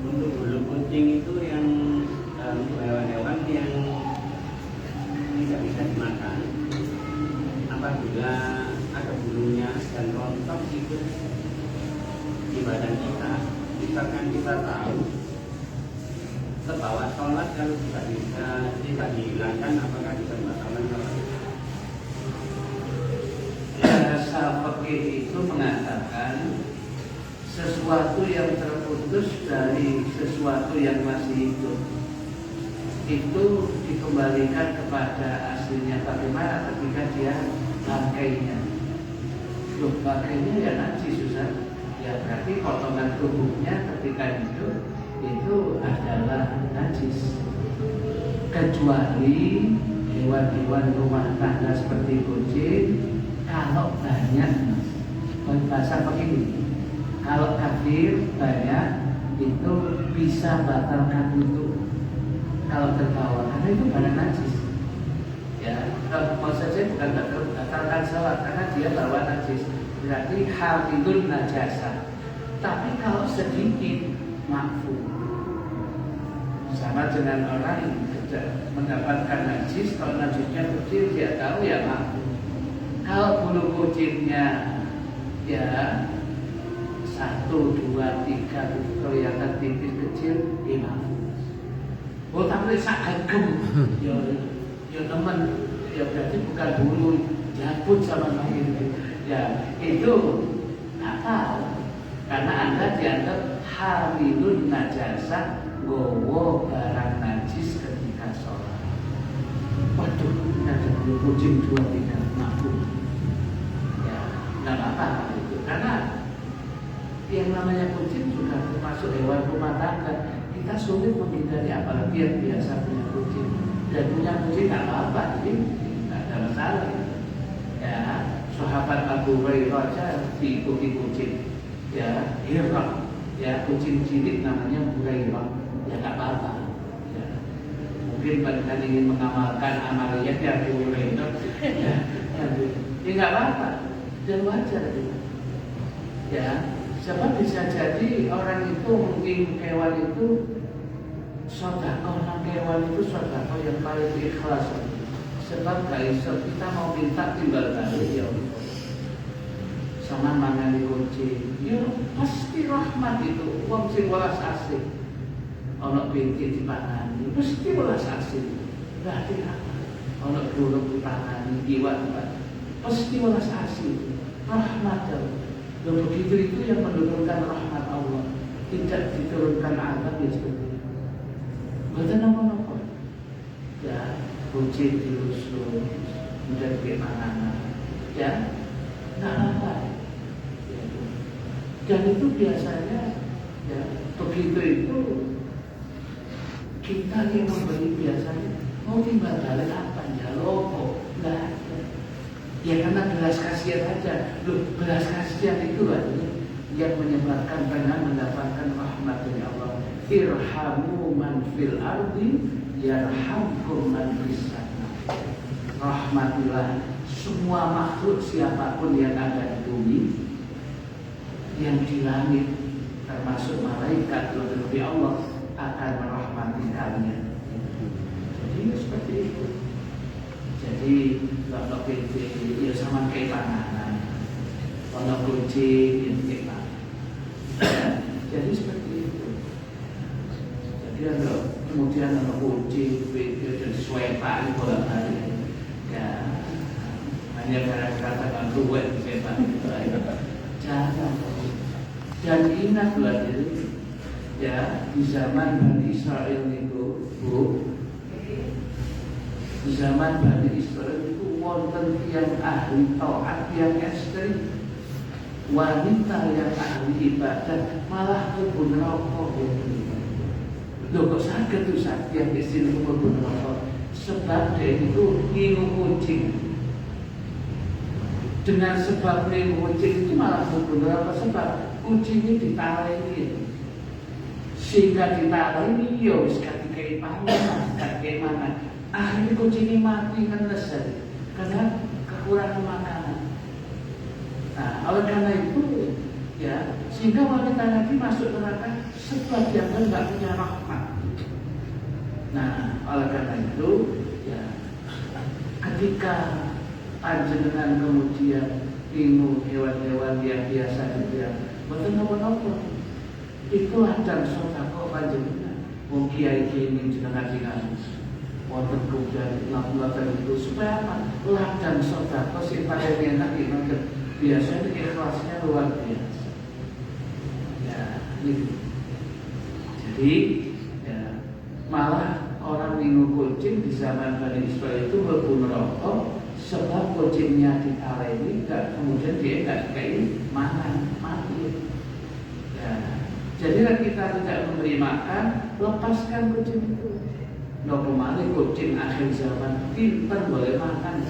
Untuk bulu kucing itu yang untuk hewan-hewan yang tidak bisa dimakan, apabila ada bulunya dan rontok itu di badan kita, misalkan kita tahu terbawa sholat kalau tidak dihilangkan, apakah bisa membatalkan sholat? Bahasa fikih itu mengatakan sesuatu yang terputus dari sesuatu yang masih hidup itu dikembalikan kepada aslinya. Bagaimana ketika dia bangkainya? Loh, bangkainya ya najis susah. Ya berarti potongan tubuhnya ketika hidup itu adalah najis. Kecuali hewan-hewan rumah tangga seperti kucing, kalau banyak, bahasa begini, kalau kafir banyak itu bisa batalkan wudhu kalau terbawa, karena itu barang najis. Ya, maksud saya bukan batalkan salat karena dia bawa najis, berarti hamilun najasa. Tapi kalau sedikit makfu, sama dengan orang yang mendapatkan najis, kalau najisnya kecil dia tahu ya makfu. Kalau bulu kucingnya ya 1, 2, 3 kelihatan tipis kecil, imam. Oh tapi sagem, ya teman, ya berarti bukan bulu jabut sama lain. Ya itu nggak tahu, karena Anda dianggap hamilun najasa, gowo barang najis ketika sholat. Waduh, ada bulu kucing 2, 3 makhluk. Nggak apa-apa itu, karena yang namanya kucing juga termasuk hewan rumah tangga. Kita sulit menghindari, apalagi yang biasa punya kucing. Dan punya kucing nggak apa-apa, jadi nggak ada masalah. Ya, sahabat Abu Hurairah aja diikuti kucing. Ya, Hira, ya kucing cilik namanya Hurairah. Ya nggak apa-apa. Ya, mungkin mereka ingin mengamalkan amalnya Abu Hurairah. Ya nggak apa-apa. Dan wajar juga. Ya, sebab bisa jadi orang itu mungkin hewan itu sedekah, hewan itu sedekah yang paling ikhlas. Sebab gaiso kita mau minta timbal balik ya sama mangani kucing. Ya pasti rahmat itu. Wong sing welas asih. Ono binti dipangani, pasti welas asih. Berarti apa? Ono burung dipangani, iwak dipangani, pasti welas asih. Rahmat Allah. Dan begitu itu yang menurunkan rahmat Allah, tidak diturunkan azab ya seperti itu. Bukan apa-apa. Ya, kucing dirusuh, kemudian bagaimana? Ya, nggak apa. Ya. Dan itu biasanya, ya begitu itu kita yang memberi biasanya mau timbal balik apa ya lopo, nggak ada. Ya karena belas kasihan aja. Loh, belas kasihan itu artinya yang menyebabkan karena mendapatkan rahmat dari Allah. Irhamu man fil ardi yarhamkum man fis sama. Rahmatilah semua makhluk siapapun yang ada di bumi, yang di langit termasuk malaikat lebih Allah akan merahmati kalian. Jadi seperti itu. Jadi kalau kucing ya sama kayak panganan, kalau kucing ya kayak panganan. Jadi seperti itu. Jadi ada kemudian ada kucing, jadi swepan bolak-balik. Ya hanya gara-gara dengan duit swepan. Jangan. Dan ingatlah diri. ya di zaman Bani Israel itu, Bu, di zaman Bani Israel itu wonten yang ahli taat yang ekstrim, wanita yang ahli ibadah malah kebun rokok ya. Loh kok sakit tuh sakit yang ekstrim kebun rokok? Sebab dia itu ngingu kucing. Dengan sebab ngingu kucing itu malah kebun rokok, sebab kucingnya ditarik. Sehingga ditarik ya wis kayak panas, kayak mana? Akhirnya kucingnya mati kan lesat karena kekurangan makanan. Nah, oleh karena itu ya sehingga wanita lagi masuk neraka sebab dia kan nggak punya rahmat. Nah, oleh karena itu ya ketika panjenengan kemudian minum hewan-hewan yang biasa gitu ya, betul nopo-nopo itu ladang sodako panjenengan. Wong kiai ini jenengan dengan wonten kemudian lakukan itu supaya apa? Ladang sodako sing paling enak itu biasanya ikhlasnya luar biasa. Ya, gitu. Jadi ya, malah orang minum kucing di zaman Bani Israel itu berbun rokok sebab kucingnya ditaleni, kemudian dia nggak kayak makan mati. Ya, jadilah kita tidak memberi makan, lepaskan kucing itu. Nggak kemarin kucing akhir zaman pintar boleh makan.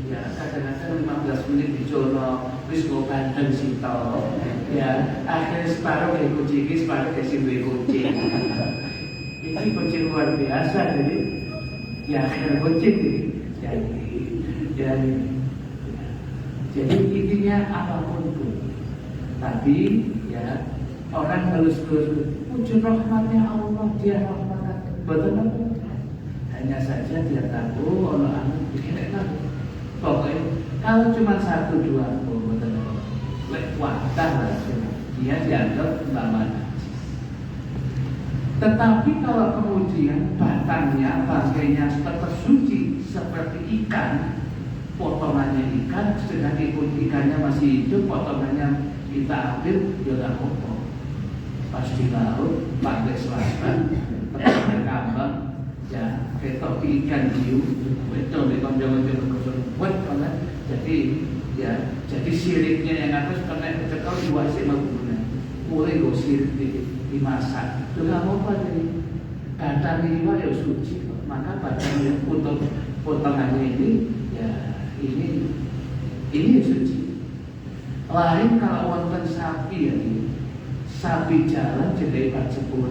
Ya kadang-kadang 15 menit dicono, wis go bandeng sito. Ya akhirnya separuh kayak kucing, separuh kayak si kucing. Ini kucing luar biasa jadi. Ya akhirnya kucing jadi intinya apapun itu. Tapi ya orang harus wujud rahmatnya Allah, dia rahmat. Betul. Hanya saja dia tahu ono anak bikin enak. Pokoknya kalau cuma 1-2 betul. Wadah lah dia dianggap nama. Tetapi kalau kemudian batangnya, bangkainya tersuci seperti ikan, potongannya ikan, sedang ikannya masih hidup, potongannya kita ambil, ya nggak apa-apa. Pas di laut, pantai selatan, terus kambang, ya ketok ikan hiu, betul di konjong-konjong buat kan, jadi siripnya yang atas kena kecekal diwasi menggunakan, mulai gosir dimasak, itu nggak apa-apa jadi batang ini ya suci, maka batang yang untuk potongannya ini, ya ini suci. Lain kalau wonten sapi ya ini. Sapi jalan jadi pacebur,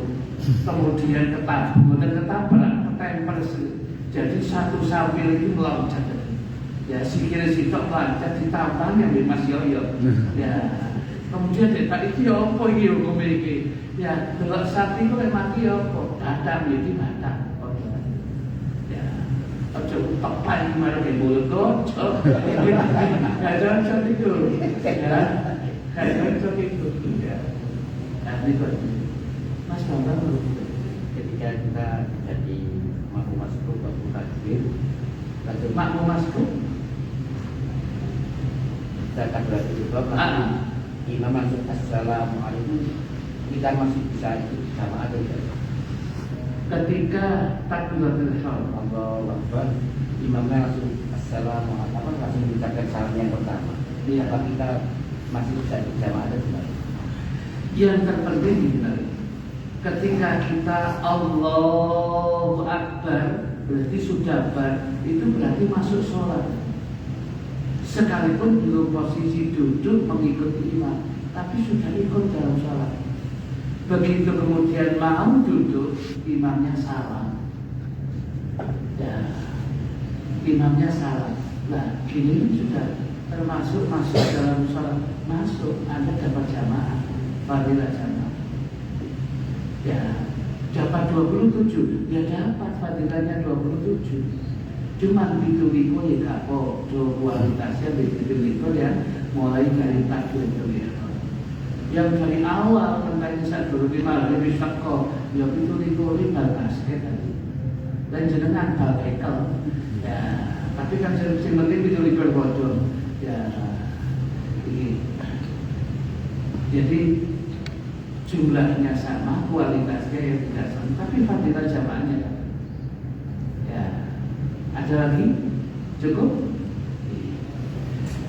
kemudian ketabrak, ketempel. Jadi satu sapi lagi meloncat. Ya sikile sitok loncat ditampang yang Mas Yoyo. Ya kemudian detak itu ya apa iki hukum iki? Ya delok sapi ku mati ya apa? Datang iki batang. Ya ojo tepai marang mulut ojo. Ya jangan itu. Ya kayak itu ya. Mas Bambang Ketika kita jadi makmum masuk waktu takbir, lanjut makmum masuk, kita akan berarti juga imam masuk assalamualaikum, kita masih bisa ikut jamaah atau tidak? ketika takbiratul ihram, Allahu Akbar, imamnya langsung assalamualaikum, langsung mengucapkan salam yang pertama. Iya. Apa kita masih bisa ikut jamaah atau tidak? Yang terpenting benar. Ketika kita Allahu Akbar berarti sudah itu berarti masuk sholat. Sekalipun belum posisi duduk mengikuti imam, tapi sudah ikut dalam sholat. Begitu kemudian mau duduk, imamnya salam. Ya, imamnya salam. Nah, gini sudah termasuk masuk dalam sholat. Masuk, Anda dapat jamaah. Fadilah jamaah. Ya, dapat 27, ya dapat fadilahnya 27. Cuma itu ya gak podo kualitasnya itu ya mulai dari takbiratul ihram. Yang dari awal tentang saat dulu lima lebih seko, ya itu basket tadi. Dan jenengan bal ya, tapi kan sing penting itu bodoh. Ya, ini. Jadi jumlahnya sama, kualitasnya yang tidak sama, tapi fadilah jamaahnya dapat. Ya, ada lagi? Cukup?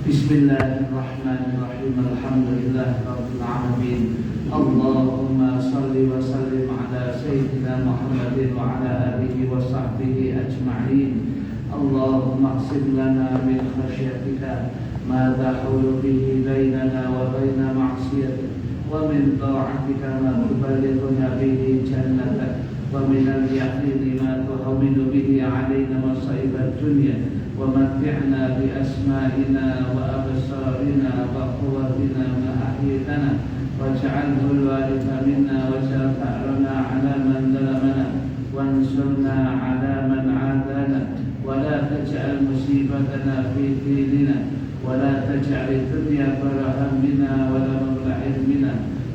Bismillahirrahmanirrahim. Alhamdulillahirabbil alamin. Allahumma salli wa sallim ala sayyidina Muhammadin wa ala alihi wa sahbihi ajma'in. Allahumma aqsim lana min khasyatika ma tahulu bihi bainana wa baina ma'siyatik, wa min ta'atika ma tuballighuna bihi jannatak, wa min al-yaqini ma tuhawwinu bihi 'alaina masa'ib ad-dunya, wa matti'na bi asma'ina wa absarina wa quwwatina ma ahyaytana, waj'alhu al-waritha minna waj'al tha'rana 'ala man zalamana wansurna 'ala man 'adana, wa la taj'al musibatana fi dinina, wa la taj'al ad-dunya akbara hammina wa la mablagha ilmina,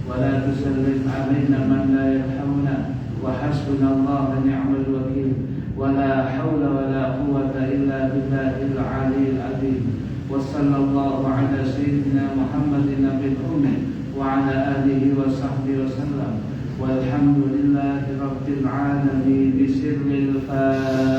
wa la tusallit 'alaina man la yarhamuna, wa hasbunallahu wa ni'mal wakeel, wa la hawla wa la quwwata illa billahil 'aliyyil 'azim. Wa sallallahu 'ala sayyidina Muhammadin nabiyil ummi wa 'ala alihi wa sahbihi wa sallam. Walhamdulillahi rabbil 'alamin. Bisirril Fatiha.